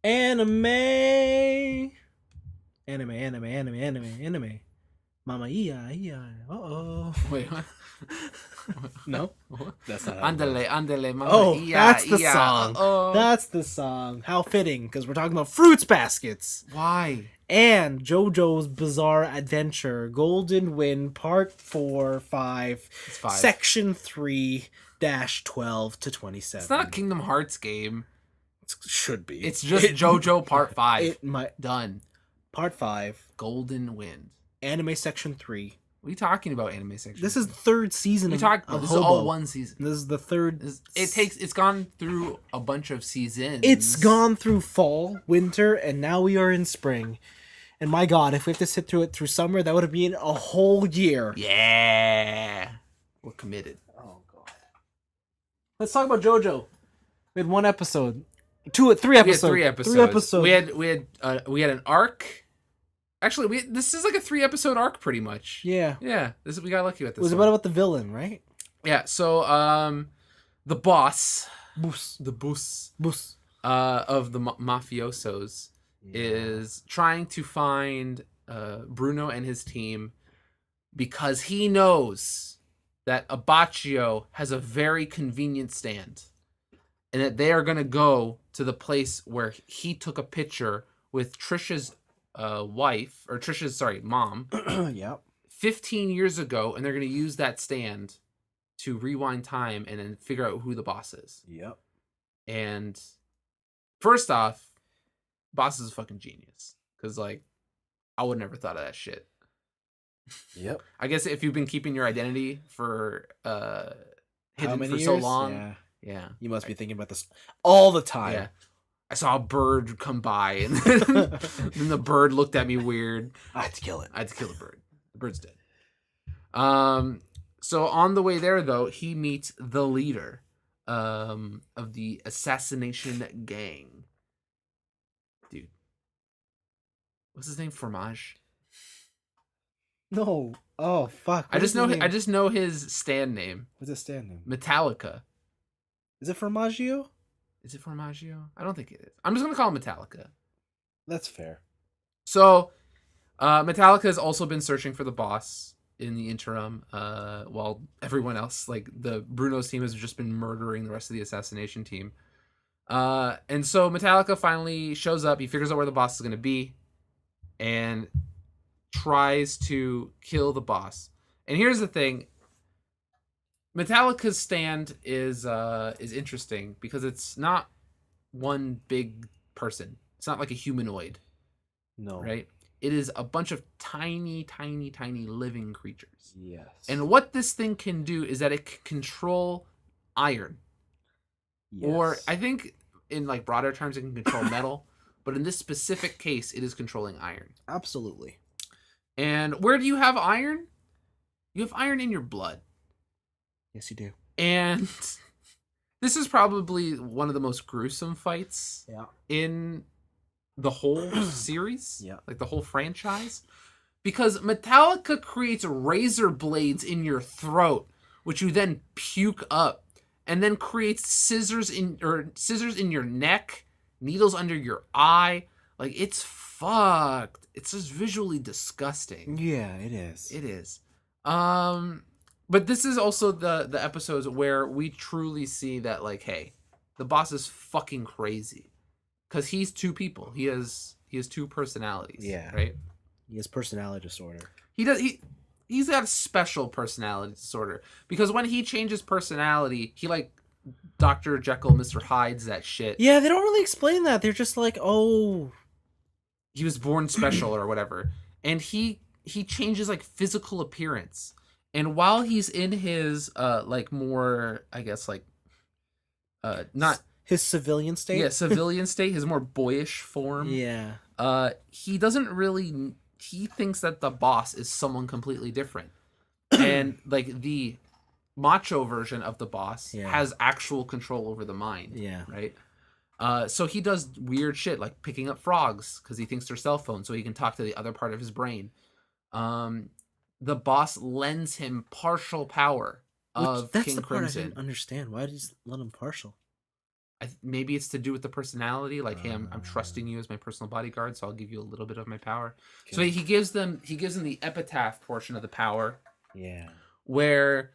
Anime. Anime. Mama iya. Uh-oh. Wait, what? No? What? That's not how it goes. Andele, mama. Oh, Iya, that's the iya. song. Uh-oh. That's the song. How fitting, because we're talking about Fruits Baskets. Why? And JoJo's Bizarre Adventure, Golden Wind, Part 4, 5, It's 5. Section 3-12 to 27. It's not a Kingdom Hearts game. It should be. It's just JoJo Part 5. It might. Done. Part 5, Golden Wind. Anime Section 3. What are you talking about, anime section? This is the third season This of is Hobo. all one season. This is the third. It's gone through a bunch of seasons. It's gone through fall, winter, and now we are in spring. And my God, if we have to sit through it through summer, that would have been a whole year. Yeah. We're committed. Oh God. Let's talk about JoJo. We had 1 episode. 3 episodes. We had 3 episodes. We had an arc. Actually, this is like a 3-episode arc, pretty much. Yeah. Yeah. We got lucky with this. It was about the villain, right? Yeah. So, the boss, Boos. the boss, Boos. of the mafiosos is trying to find Bruno and his team because he knows that Abacchio has a very convenient stand, and that they are going to go to the place where he took a picture with Trisha's mom, Yep. 15 years ago, and they're going to use that stand to rewind time and then figure out who the boss is. Yep. And first off, boss is a fucking genius, because like I would never thought of that shit. Yep. I guess if you've been keeping your identity for hidden for years? so long, yeah, You must be thinking about this all the time. yeah. I saw a bird come by, and then the bird looked at me weird. I had to kill it. I had to kill the bird. The bird's dead. So on the way there, though, he meets the leader of the assassination gang. Dude. What's his name? Fromage? No. Oh fuck. I just know his stand name. What's his stand name? Metallica. Is it Formaggio? Is it Formaggio? I don't think it is. I'm just gonna call him Metallica. That's fair. So, Metallica has also been searching for the boss in the interim, while everyone else, like the Bruno's team, has just been murdering the rest of the assassination team. And so Metallica finally shows up. He figures out where the boss is going to be and tries to kill the boss. And here's the thing. Metallica's stand is interesting because it's not one big person. It's not like a humanoid. No. Right? It is a bunch of tiny living creatures. Yes. And what this thing can do is that it can control iron. Yes. Or I think in like broader terms it can control metal, but in this specific case it is controlling iron. Absolutely. And where do you have iron? You have iron in your blood. Yes, you do. And this is probably one of the most gruesome fights in the whole series. Yeah. Like the whole franchise. Because Metallica creates razor blades in your throat, which you then puke up, and then creates scissors in your neck, needles under your eye. Like, it's fucked. It's just visually disgusting. Yeah, it is. It is. But this is also the episodes where we truly see that, like, hey, the boss is fucking crazy. Because he's two people. He has two personalities. Yeah. Right? He has personality disorder. He's got a special personality disorder. Because when he changes personality, he like Dr. Jekyll, Mr. Hyde's that shit. Yeah, they don't really explain that. They're just like, oh, he was born special or whatever. And he changes like physical appearance. And while he's in his like more, I guess, like not his civilian state. Yeah, civilian state, his more boyish form. Yeah. He doesn't really. He thinks that the boss is someone completely different, and like the macho version of the boss has actual control over the mind. Yeah. Right. So he does weird shit like picking up frogs because he thinks they're cell phones, so he can talk to the other part of his brain. The boss lends him partial power of That's King the part Crimson. I didn't understand. Why did he let him partial? maybe it's to do with the personality. Like, hey, I'm trusting you as my personal bodyguard, so I'll give you a little bit of my power. Okay. So he gives them the epitaph portion of the power. Yeah. Where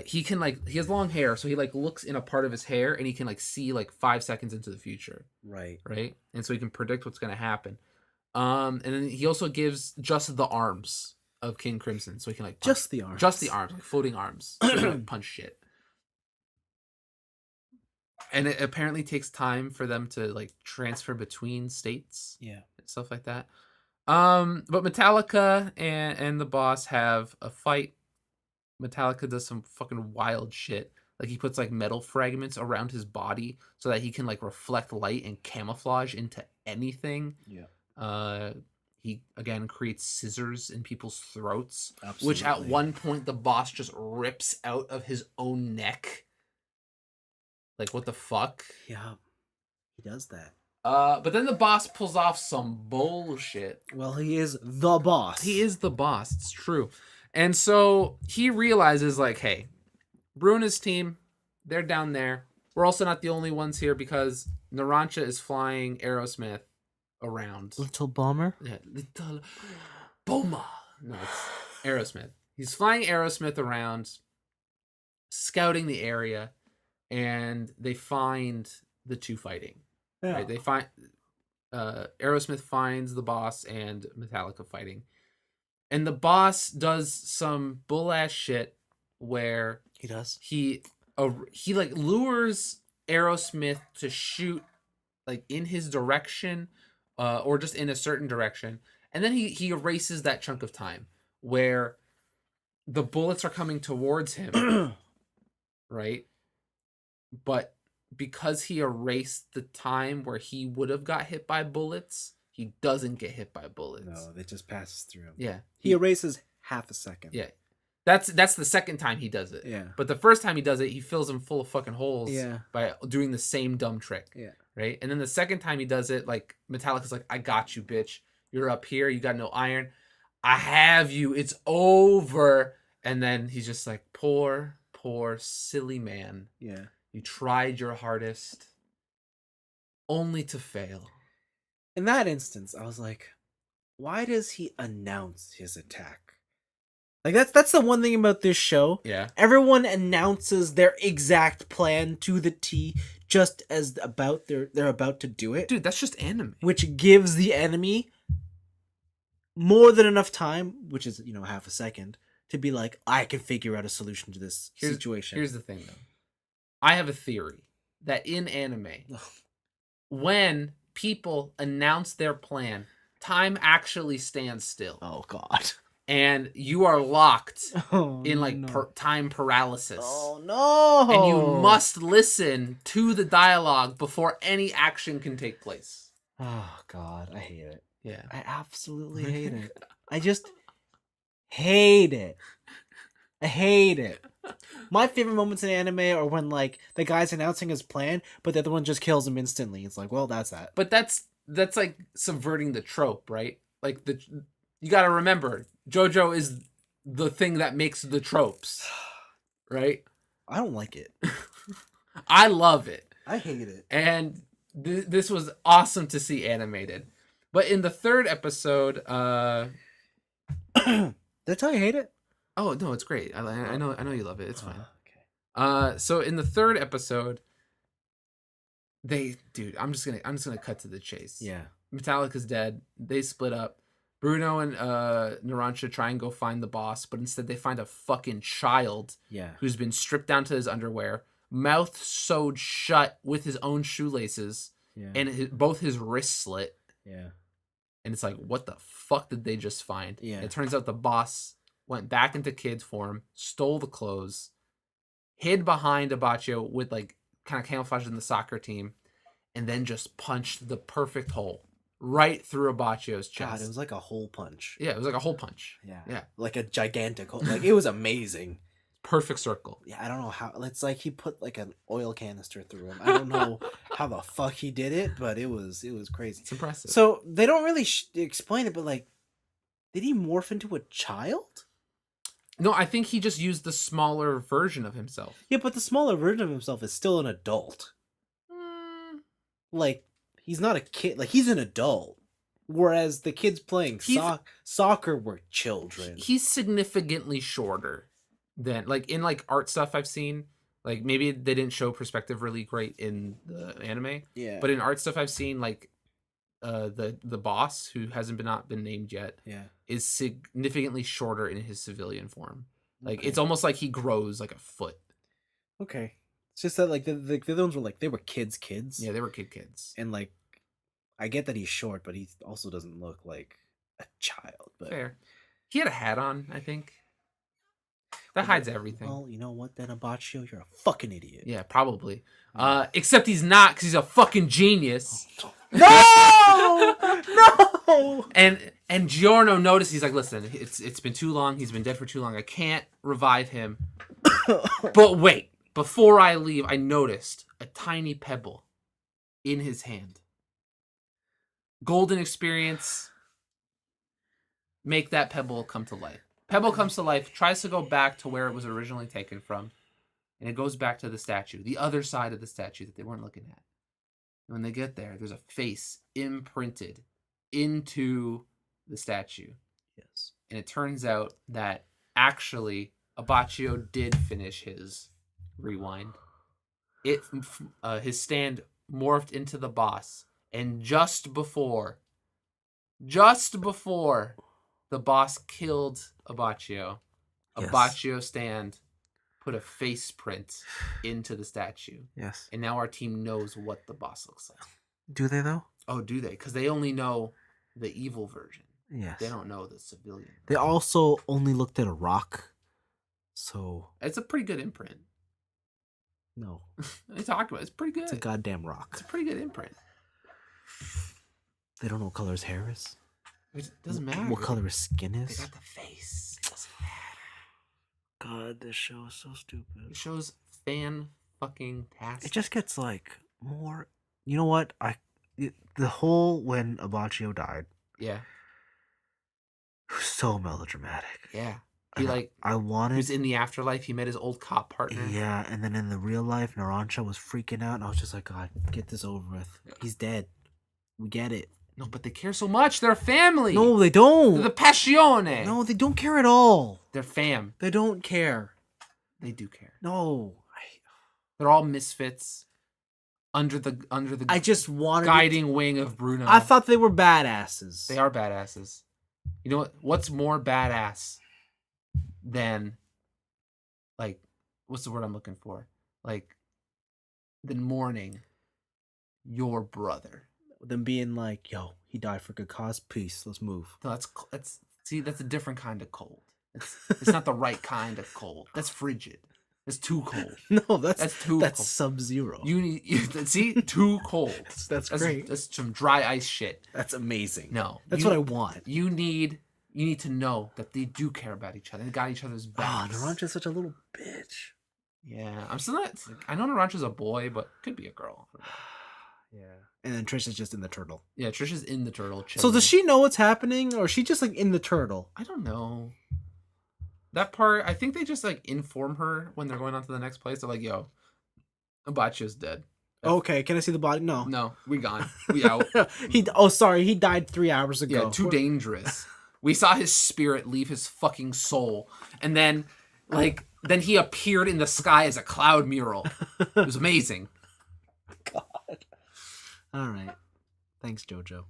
he can he has long hair, so he looks in a part of his hair and he can see 5 seconds into the future. Right. And so he can predict what's going to happen. And then he also gives just the arms of King Crimson, so he can punch. Just the arms, floating arms, so he can punch shit. And it apparently takes time for them to transfer between states. Yeah. And stuff like that. But Metallica and the boss have a fight. Metallica does some fucking wild shit. He puts metal fragments around his body so that he can reflect light and camouflage into anything. Yeah. He again creates scissors in people's throats. Absolutely. Which at one point the boss just rips out of his own neck. What the fuck? Yeah. He does that. But then the boss pulls off some bullshit. Well, he is the boss. He is the boss. It's true. And so he realizes, hey, Bruna's team, they're down there. We're also not the only ones here because Narancia is flying Aerosmith around. Little Bomber? Yeah, Little Bomber. No, it's Aerosmith. He's flying Aerosmith around, scouting the area, and they find the two fighting. Yeah. Right? They find Aerosmith finds the boss and Metallica fighting. And the boss does some bull ass shit where he lures Aerosmith to shoot in his direction or just in a certain direction, and then he erases that chunk of time where the bullets are coming towards him. Right? But because he erased the time where he would have got hit by bullets, he doesn't get hit by bullets. No, it just passes through him. Yeah. He erases half a second. Yeah. That's the second time he does it. Yeah. But the first time he does it, he fills them full of fucking holes. Yeah. By doing the same dumb trick. Yeah. Right? And then the second time he does it, Metallica's I got you, bitch. You're up here. You got no iron. I have you. It's over. And then he's just poor silly man. Yeah. You tried your hardest only to fail. In that instance, I was like, why does he announce his attack? That's the one thing about this show. Yeah. Everyone announces their exact plan to the T just as they're about to do it. Dude, that's just anime. Which gives the enemy more than enough time, which is, half a second, to be I can figure out a solution to this situation. Here's the thing, though. I have a theory that in anime, when people announce their plan, time actually stands still. Oh, God. And you are locked in time paralysis. Oh, no. And you must listen to the dialogue before any action can take place. Oh, God. I hate it. Yeah. I absolutely hate it. I just hate it. I hate it. My favorite moments in anime are when the guy's announcing his plan, but the other one just kills him instantly. It's well, that's that. But that's subverting the trope, right? You got to remember, JoJo is the thing that makes the tropes, right? I don't like it. I love it. I hate it. And this was awesome to see animated. But in the third episode, did I tell you I hate it? Oh no, it's great. I know you love it. It's fine. Okay. So in the third episode, I'm just gonna cut to the chase. Yeah. Metallica's dead. They split up. Bruno and Narancia try and go find the boss, but instead they find a fucking child. Yeah. Who's been stripped down to his underwear, mouth sewed shut with his own shoelaces, and both his wrists slit. Yeah. And it's what the fuck did they just find? Yeah. It turns out the boss went back into kid form, stole the clothes, hid behind Abacho with kind of camouflage in the soccer team, and then just punched the perfect hole right through Abacho's chest. God, it was like a hole punch. Yeah, it was like a hole punch. Yeah. Yeah. Like a gigantic hole. It was amazing. Perfect circle. Yeah, I don't know how. It's he put an oil canister through him. I don't know how the fuck he did it, but it was crazy. It's impressive. So they don't really explain it, but did he morph into a child? No, I think he just used the smaller version of himself. Yeah, but the smaller version of himself is still an adult. like he's not a kid. Like he's an adult, whereas the kids playing soccer were children. He's significantly shorter than like in like art stuff I've seen. Like maybe they didn't show perspective really great in the anime, Yeah, but in art stuff I've seen, like the boss who hasn't not been named yet, is significantly shorter in his civilian form. Like it's almost like he grows like a foot. Okay, it's just that like the other ones were like they were kids. Yeah, they were kids. And like I get that he's short, but he also doesn't look like a child. But fair. He had a hat on, I think. That hides everything. Well, you know what then, Abaccio? You're a fucking idiot. Yeah, probably. Except he's not, because he's a fucking genius. No! No! And Giorno noticed, he's like, listen, it's been too long. He's been dead for too long. I can't revive him. But wait, before I leave, I noticed a tiny pebble in his hand. Golden experience. Make that pebble come to life. Pebble comes to life, tries to go back to where it was originally taken from, and it goes back to the statue, the other side of the statue that they weren't looking at. And when they get there, there's a face imprinted into the statue. Yes. And it turns out that actually Abaccio did finish his rewind. His stand morphed into the boss, and just before the boss killed Abaccio, Abaccio stand put a face print into the statue. Yes. And now our team knows what the boss looks like. Do they though? Oh, do they? Because they only know the evil version. Yes. They don't know the civilian. They also only looked at a rock. So it's a pretty good imprint. No. I talked about it. It's pretty good. It's a goddamn rock. It's a pretty good imprint. They don't know what color his hair is. It doesn't matter. What color his skin is. They got the face. It doesn't matter. God, this show is so stupid. It shows fan-fucking-tastic. It just gets like more. You know what? The whole when Abaccio died. Yeah. So melodramatic. Yeah. He was in the afterlife. He met his old cop partner. Yeah, and then in the real life, Narancia was freaking out, and I was just like, God, get this over with. He's dead. We get it. No, but they care so much. They're a family. No, they don't. They're the passione. No, they don't care at all. They're fam. They don't care. They do care. No. They're all misfits under the I just wanted guiding wing of Bruno. I thought they were badasses. They are badasses. You know what? What's more badass than, like, what's the word I'm looking for? Like, than mourning your brother. Them being like, yo, he died for good cause. Peace. Let's move. No, that's a different kind of cold. It's not the right kind of cold. That's frigid. That's too cold. No, that's cold. Sub-Zero. Too cold. That's great. That's some dry ice shit. That's amazing. No, that's what I want. You need to know that they do care about each other. They got each other's backs. Oh, Narancia's such a little bitch. Yeah, I'm still not. I know Narancia's a boy, but could be a girl. Yeah. And then Trish is just in the turtle. Yeah, Trish is in the turtle. Chilling. So does she know what's happening, or is she just like in the turtle? I don't know. That part, I think they just like inform her when they're going on to the next place. They're like, "Yo, Abaccio's dead." Okay, can I see the body? No, we gone. We out. Sorry, he died 3 hours ago. Yeah, too dangerous. We saw his spirit leave his fucking soul, and then he appeared in the sky as a cloud mural. It was amazing. God. All right. Thanks, JoJo.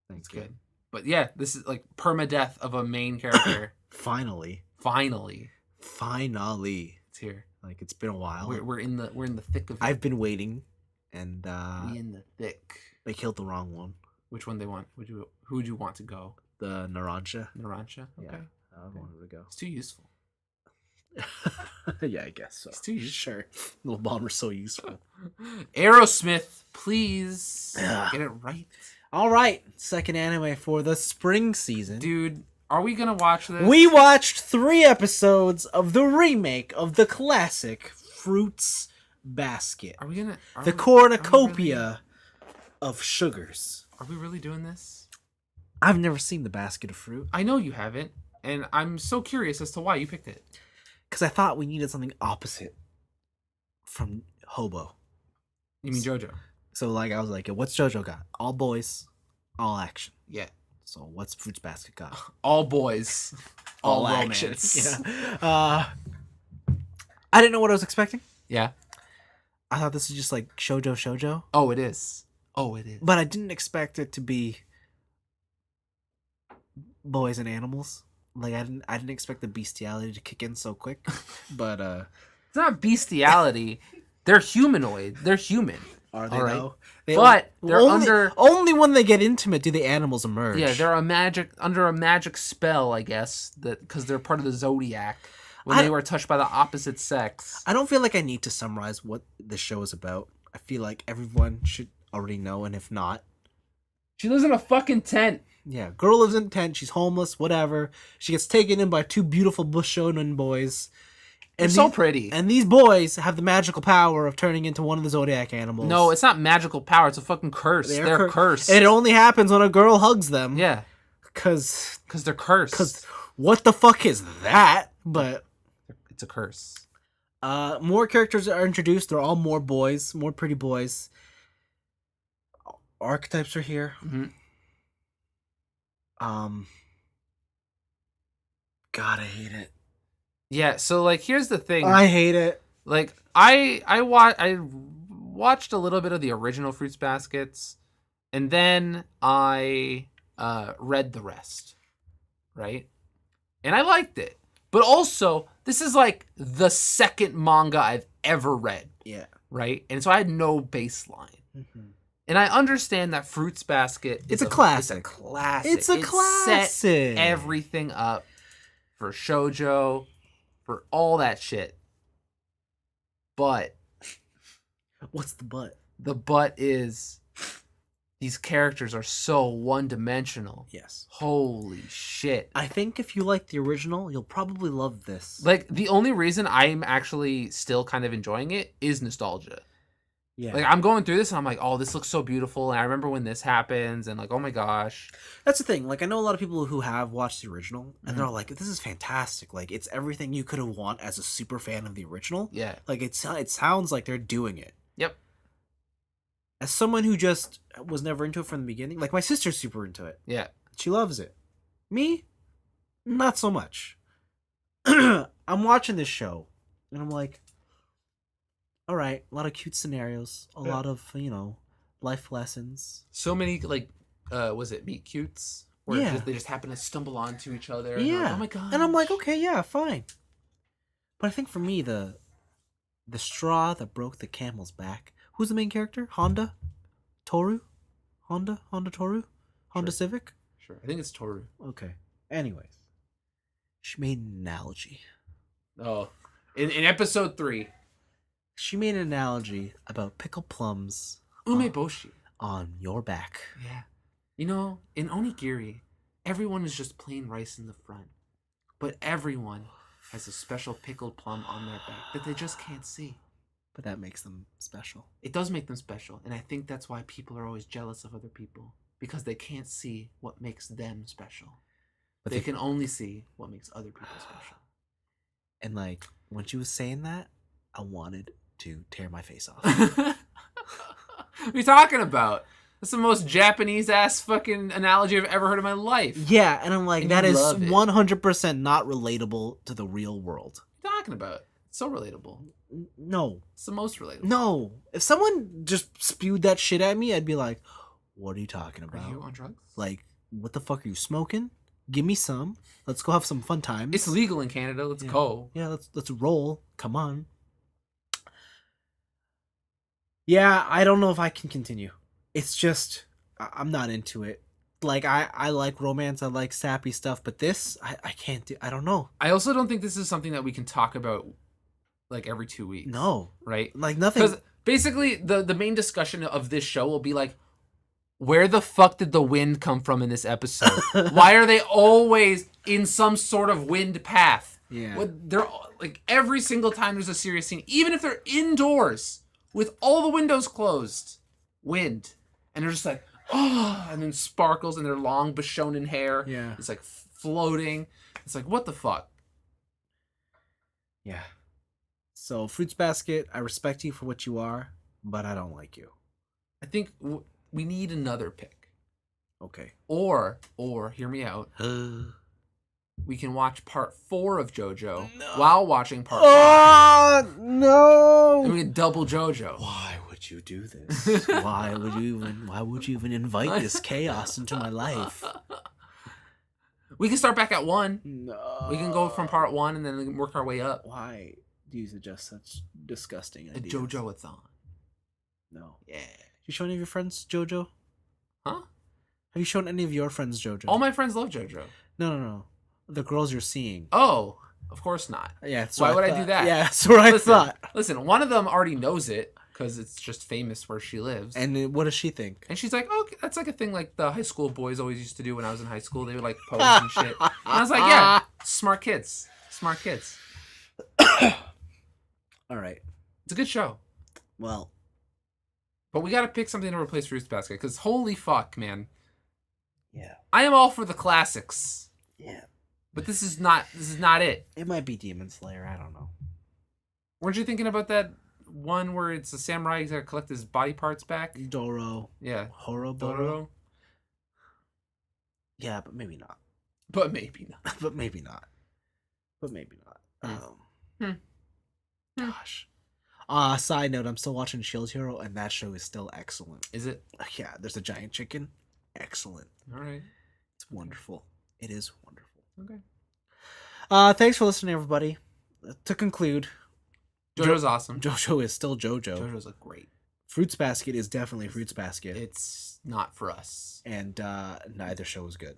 Thanks, good. But yeah, this is like permadeath of a main character. Finally. It's here. Like it's been a while. We're in the thick of it. I've been waiting, and we in the thick. They killed the wrong one. Which one they want? Who would you want to go? The Narancia. Okay. Yeah, I wanted to go. It's too useful. Yeah, I guess so. It's too useful. Sure. Little bomber's so useful. Aerosmith, please get it right. All right, second anime for the spring season. Dude, are we gonna watch this? We watched 3 episodes of the remake of the classic Fruits Basket. Are we gonna... The cornucopia of sugars. Are we really doing this? I've never seen the basket of fruit. I know you haven't, and I'm so curious as to why you picked it. Because I thought we needed something opposite from Hobo. You mean JoJo? So like I was like, what's JoJo got? All boys, all action. Yeah. So what's Fruits Basket got? All boys, all action. romance. Yeah. I didn't know what I was expecting. Yeah. I thought this was just like shoujo. Oh, it is. Oh, it is. But I didn't expect it to be boys and animals. Like I didn't expect the bestiality to kick in so quick. But It's not bestiality. They're humanoid. They're human. are they All right. though? But they're only when they get intimate do the animals emerge. Yeah, they're under a magic spell, I guess, that because they're part of the zodiac when they were touched by the opposite sex. I don't feel like I need to summarize what the show is about. I feel like everyone should already know, and if not, she lives in a fucking tent. Yeah, girl lives in a tent. She's homeless. Whatever. She gets taken in by two beautiful Bushonen boys. They're so pretty. And these boys have the magical power of turning into one of the zodiac animals. No, it's not magical power. It's a fucking curse. They're cursed. And it only happens when a girl hugs them. Yeah. Because they're cursed. Because what the fuck is that? But it's a curse. More characters are introduced. They're all more boys. More pretty boys. Archetypes are here. Mm-hmm. God, I hate it. Yeah, so like here's the thing. I hate it. Like I watched a little bit of the original Fruits Baskets, and then I read the rest, right? And I liked it. But also, this is like the second manga I've ever read. Yeah. Right? And so I had no baseline. Mm-hmm. And I understand that Fruits Basket is a classic. It's a classic. It's a classic. Set everything up for shoujo, for all that shit. But what's the but? The but is these characters are so one-dimensional. Yes. Holy shit. I think if you like the original, you'll probably love this. Like, the only reason I'm actually still kind of enjoying it is nostalgia. Yeah. Like, I'm going through this and I'm like, oh, this looks so beautiful. And I remember when this happens and like, oh my gosh. That's the thing. Like, I know a lot of people who have watched the original and they're like, this is fantastic. Like, it's everything you could have want as a super fan of the original. Yeah. Like, it sounds like they're doing it. Yep. As someone who just was never into it from the beginning, like my sister's super into it. Yeah. She loves it. Me, not so much. I'm watching this show and I'm like, all right, a lot of cute scenarios, a lot of, life lessons. So many, like, was it meet cutes? Where they just happen to stumble onto each other. Yeah. Like, oh my god. And I'm like, okay, yeah, fine. But I think for me, the straw that broke the camel's back. Who's the main character? Honda? Toru? Honda Toru? Honda Sure. Civic? Sure. I think it's Toru. Okay. Anyways. She made an analogy. Oh. In episode 3. She made an analogy about pickled plums. Umeboshi. On your back. Yeah. You know, in onigiri, everyone is just plain rice in the front. But everyone has a special pickled plum on their back that they just can't see. But that makes them special. It does make them special. And I think that's why people are always jealous of other people. Because they can't see what makes them special. But they can only see what makes other people special. And like, when she was saying that, I wanted to tear my face off. What are you talking about? That's the most Japanese-ass fucking analogy I've ever heard in my life. Yeah, and I'm like, And that is love it. 100% not relatable to the real world. What are you talking about? It's so relatable. No. It's the most relatable. No. If someone just spewed that shit at me, I'd be like, what are you talking about? Are you on drugs? Like, what the fuck are you smoking? Give me some. Let's go have some fun times. It's legal in Canada. Let's go. Yeah, let's roll. Come on. Yeah, I don't know if I can continue. It's just, I'm not into it. Like, I like romance, I like sappy stuff, but this, I can't do, I don't know. I also don't think this is something that we can talk about, like, every 2 weeks. No. Right? Like, nothing. Because basically, the main discussion of this show will be like, where the fuck did the wind come from in this episode? Why are they always in some sort of wind path? Yeah. They're, like, every single time there's a serious scene, even if they're indoors, with all the windows closed, wind. And they're just like, oh, and then sparkles in their long Bishonen hair. Yeah. It's like floating. It's like, what the fuck? Yeah. So, Fruits Basket, I respect you for what you are, but I don't like you. I think we need another pick. Okay. Or hear me out. We can watch part 4 of JoJo while watching part 5. Oh no! And we can double JoJo. Why would you do this? Why would you even invite this chaos into my life? We can start back at 1. No. We can go from part 1 and then work our way up. Why do you suggest such disgusting A ideas? JoJo-a-thon. No. Yeah. You shown any of your friends JoJo? Huh? Have you shown any of your friends JoJo? All my friends love JoJo. No. The girls you're seeing. Oh, of course not. Yeah. That's Why what would I thought. do that? Yeah, that's what I thought. Listen, one of them already knows it because it's just famous where she lives. And what does she think? And she's like, oh, that's like a thing like the high school boys always used to do when I was in high school. They would like pose and shit. And I was like, yeah, smart kids. Smart kids. All right. It's a good show. Well. But we got to pick something to replace Fruits Basket because holy fuck, man. Yeah. I am all for the classics. Yeah. But this is not it. It might be Demon Slayer. I don't know. Weren't you thinking about that one where it's a samurai who's got to collect his body parts back? Doro. Yeah. Horoboro. Doro. Yeah, but maybe not. But maybe not. But maybe not. But maybe not. Gosh. Side note, I'm still watching Shield Hero, and that show is still excellent. Is it? Yeah, there's a giant chicken. Excellent. All right. It's wonderful. It is wonderful. Okay. Thanks for listening, everybody. To conclude, JoJo's awesome. JoJo is still JoJo. JoJo's like great. Fruits Basket is definitely Fruits Basket. It's not for us. And neither show is good.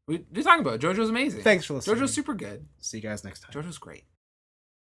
We're talking about it. JoJo's amazing. Thanks for listening. JoJo's super good. See you guys next time. JoJo's great.